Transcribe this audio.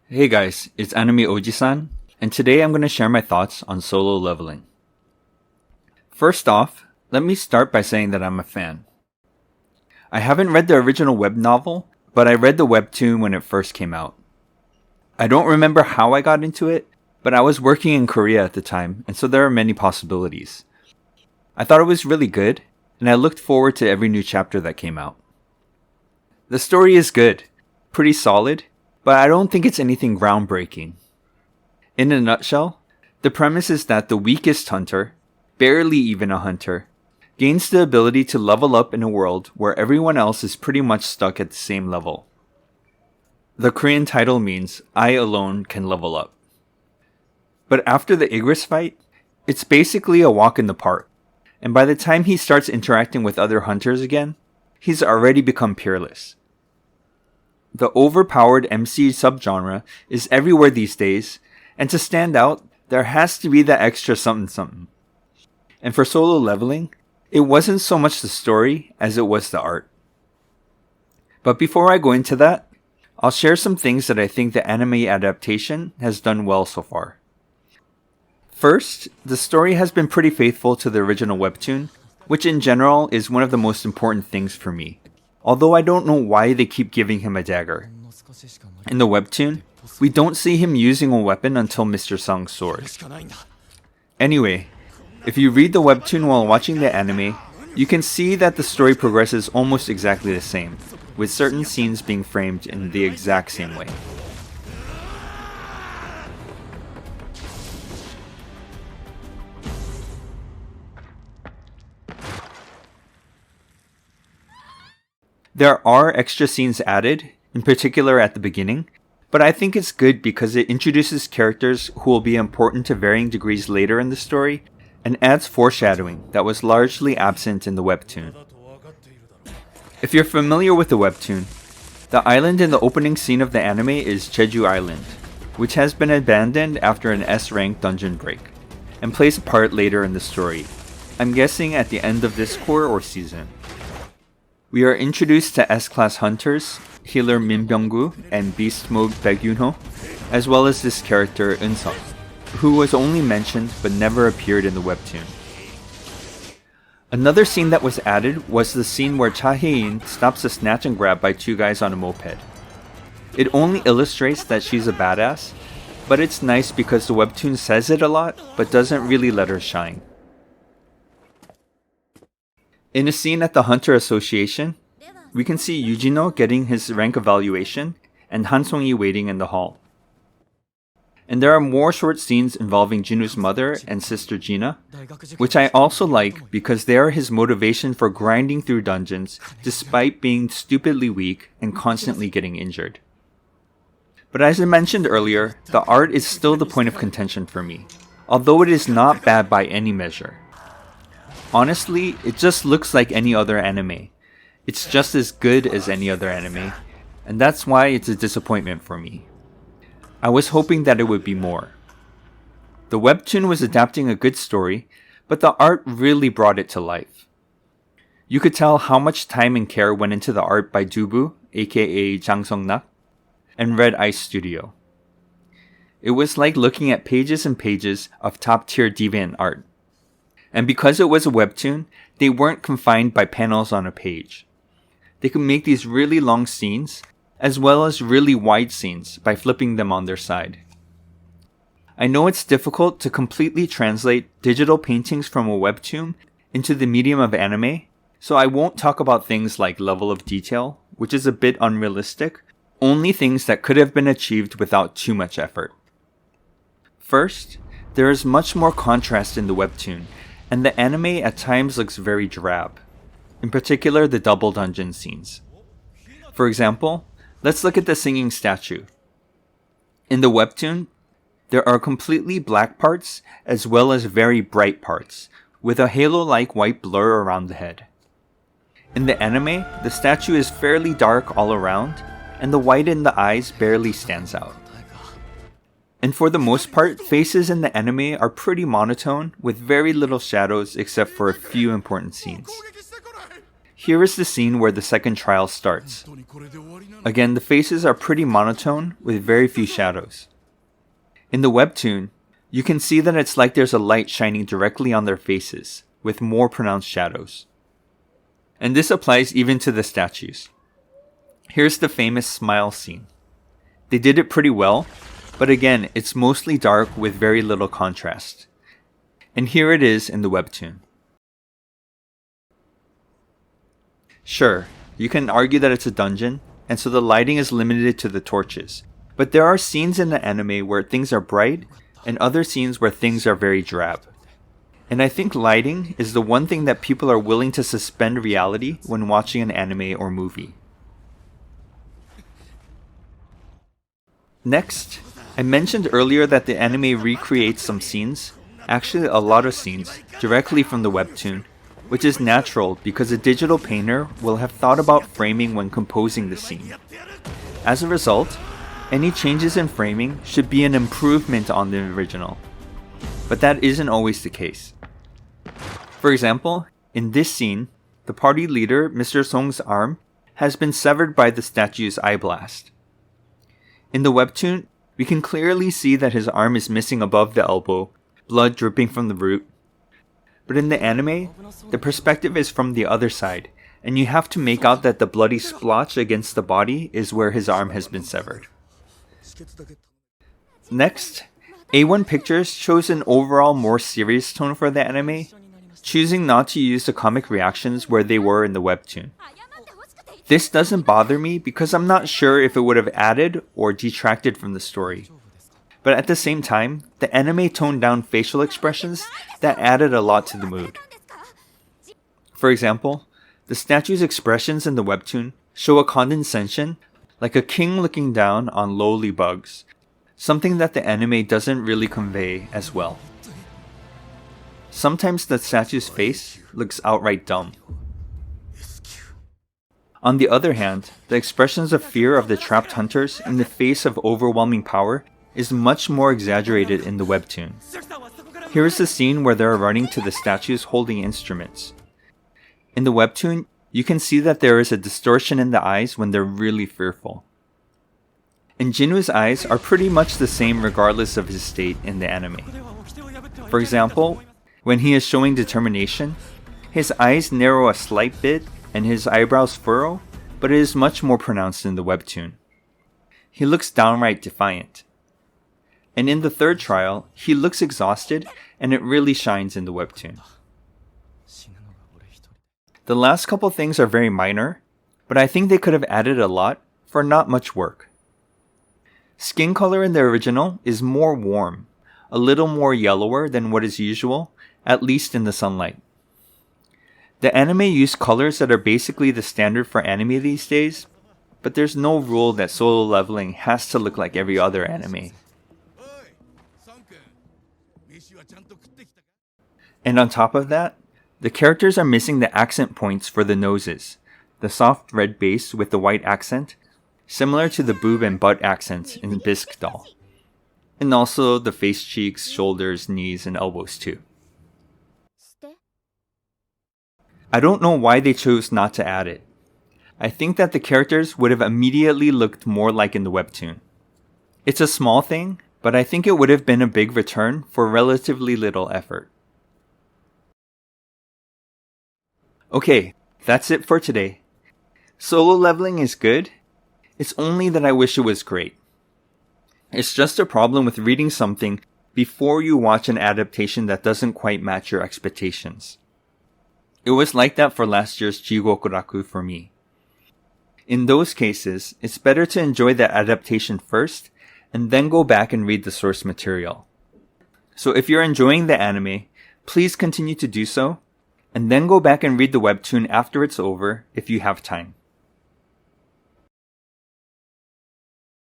Hey guys, it's Anime OGsan, and today I'm going to share my thoughts on solo leveling. First off, let me start by saying that I'm a fan. I haven't read the original web novel, but I read the webtoon when it first came out. I don't remember how I got into it, but I was working in Korea at the time, and so there are many possibilities. I thought it was really good, and I looked forward to every new chapter that came out. The story is good, pretty solid, but I don't think it's anything groundbreaking. In a nutshell, the premise is that the weakest hunter, barely even a hunter, gains the ability to level up in a world where everyone else is pretty much stuck at the same level. The Korean title means I alone can level up. But after the Igris fight, it's basically a walk in the park, and by the time he starts interacting with other hunters again, he's already become peerless. The overpowered MC subgenre is everywhere these days, and to stand out, there has to be that extra something something. And for solo leveling, it wasn't so much the story as it was the art. But before I go into that, I'll share some things that I think the anime adaptation has done well so far. First, the story has been pretty faithful to the original webtoon, which in general is one of the most important things for me. Although I don't know why they keep giving him a dagger. In the webtoon, we don't see him using a weapon until Mr. Sung's sword. Anyway, if you read the webtoon while watching the anime, you can see that the story progresses almost exactly the same, with certain scenes being framed in the exact same way. There are extra scenes added, in particular at the beginning, but I think it's good because it introduces characters who will be important to varying degrees later in the story, and adds foreshadowing that was largely absent in the webtoon. If you're familiar with the webtoon, the island in the opening scene of the anime is Jeju Island, which has been abandoned after an S-rank dungeon break, and plays a part later in the story. I'm guessing at the end of this core or season. We are introduced to S-class hunters, healer Min Byung-gu and beast mode Baek-yun-ho, as well as this character Eun-suk, who was only mentioned but never appeared in the webtoon. Another scene that was added was the scene where Cha Hae-in stops a snatch and grab by two guys on a moped. It only illustrates that she's a badass, but it's nice because the webtoon says it a lot but doesn't really let her shine. In a scene at the Hunter Association, we can see Yujino getting his rank evaluation and Han Song-yi waiting in the hall. And there are more short scenes involving Jinu's mother and sister Gina, which I also like because they are his motivation for grinding through dungeons despite being stupidly weak and constantly getting injured. But as I mentioned earlier, the art is still the point of contention for me, although it is not bad by any measure. Honestly, it just looks like any other anime. It's just as good as any other anime, and that's why it's a disappointment for me. I was hoping that it would be more. The webtoon was adapting a good story, but the art really brought it to life. You could tell how much time and care went into the art by Dubu, aka Jang Sung-nak, and Red Ice Studio. It was like looking at pages and pages of top-tier deviant art. And because it was a webtoon, they weren't confined by panels on a page. They could make these really long scenes, as well as really wide scenes by flipping them on their side. I know it's difficult to completely translate digital paintings from a webtoon into the medium of anime, so I won't talk about things like level of detail, which is a bit unrealistic, only things that could have been achieved without too much effort. First, there is much more contrast in the webtoon, and the anime at times looks very drab, in particular the double dungeon scenes. For example, let's look at the singing statue. In the webtoon, there are completely black parts as well as very bright parts, with a halo-like white blur around the head. In the anime, the statue is fairly dark all around, and the white in the eyes barely stands out. And for the most part, faces in the anime are pretty monotone, with very little shadows except for a few important scenes. Here is the scene where the second trial starts. Again, the faces are pretty monotone with very few shadows. In the webtoon, you can see that it's like there's a light shining directly on their faces, with more pronounced shadows. And this applies even to the statues. Here's the famous smile scene. They did it pretty well, but again, it's mostly dark with very little contrast. And here it is in the webtoon. Sure, you can argue that it's a dungeon, and so the lighting is limited to the torches. But there are scenes in the anime where things are bright, and other scenes where things are very drab. And I think lighting is the one thing that people are willing to suspend reality when watching an anime or movie. Next, I mentioned earlier that the anime recreates some scenes, actually a lot of scenes, directly from the webtoon, which is natural because a digital painter will have thought about framing when composing the scene. As a result, any changes in framing should be an improvement on the original. But that isn't always the case. For example, in this scene, the party leader, Mr. Song's arm, has been severed by the statue's eye blast. In the webtoon, we can clearly see that his arm is missing above the elbow, blood dripping from the root. But in the anime, the perspective is from the other side, and you have to make out that the bloody splotch against the body is where his arm has been severed. Next, A1 Pictures chose an overall more serious tone for the anime, choosing not to use the comic reactions where they were in the webtoon. This doesn't bother me because I'm not sure if it would have added or detracted from the story. But at the same time, the anime toned down facial expressions that added a lot to the mood. For example, the statue's expressions in the webtoon show a condescension, like a king looking down on lowly bugs, something that the anime doesn't really convey as well. Sometimes the statue's face looks outright dumb. On the other hand, the expressions of fear of the trapped hunters in the face of overwhelming power is much more exaggerated in the webtoon. Here is the scene where they are running to the statues holding instruments. In the webtoon, you can see that there is a distortion in the eyes when they're really fearful. And Jinwoo's eyes are pretty much the same regardless of his state in the anime. For example, when he is showing determination, his eyes narrow a slight bit and his eyebrows furrow, but it is much more pronounced in the webtoon. He looks downright defiant. And in the third trial, he looks exhausted, and it really shines in the webtoon. The last couple things are very minor, but I think they could have added a lot for not much work. Skin color in the original is more warm, a little more yellower than what is usual, at least in the sunlight. The anime used colors that are basically the standard for anime these days, but there's no rule that Solo Leveling has to look like every other anime. And on top of that, the characters are missing the accent points for the noses, the soft red base with the white accent, similar to the boob and butt accents in Bisque Doll. And also the face cheeks, shoulders, knees, and elbows too. I don't know why they chose not to add it. I think that the characters would have immediately looked more like in the webtoon. It's a small thing, but I think it would have been a big return for relatively little effort. Okay, that's it for today. Solo Leveling is good. It's only that I wish it was great. It's just a problem with reading something before you watch an adaptation that doesn't quite match your expectations. It was like that for last year's Jigokuraku for me. In those cases, it's better to enjoy the adaptation first and then go back and read the source material. So if you're enjoying the anime, please continue to do so, and then go back and read the webtoon after it's over if you have time.